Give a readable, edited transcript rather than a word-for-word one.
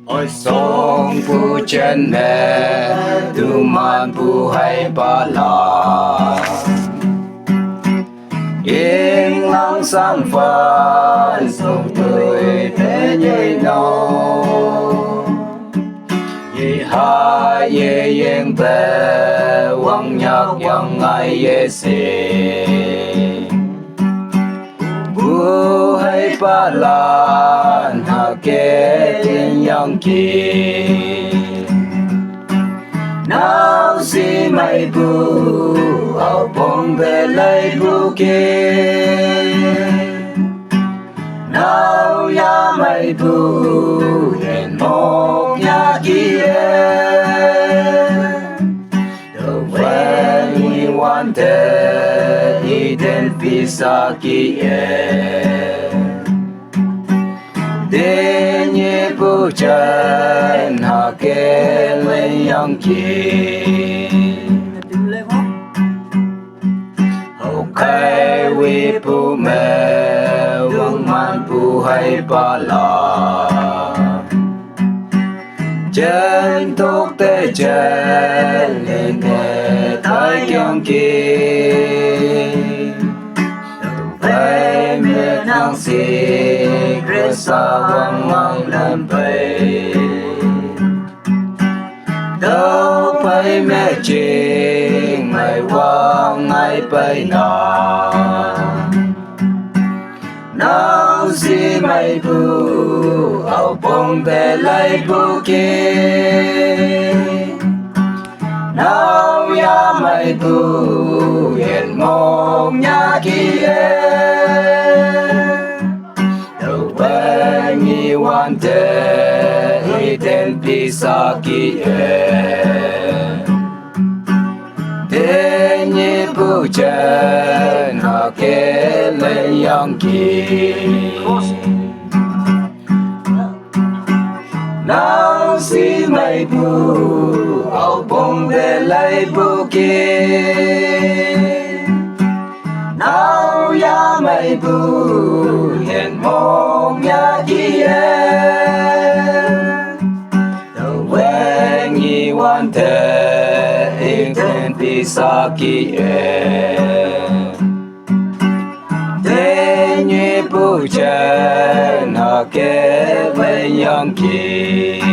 ôi sông phu chân mẹ tu man phu hay ba la yên lặng sang phai sông tươi thế nhây nâu ye ha ye yên bè wang nhạc yang ai ye se bu hay ba la na ke thiên yang ki nào si mai bu ao bông về lấy bu kia nào ya mai bu hiện một nhà kia đâu về ni quan thế đi đến phía xa kia để nhẹ bu chân hạ kê lên yang kia hậu khai vi bu mẹ vương man bu hay ba la chân thuốc tê chân lên nghe thái kyang kia phải mẹ nang si sa vang mang lên bay đâu phải mẹ chinh ngày vang ngày bay nào si mày bu ao bông về lấy bu kia nào ya mày bu hiện một nhà kia đâu về nghi quan thế đi đến phía xa kia thế nhị bu chân hạ kê lên yang kia nào si mày bu ao bông về lấy bu kia nào ya mày bu hiện một nhà kia đâu về nghi quan thế in thiên phía xa kia thế nhị bu chân hạ kê lên yang kia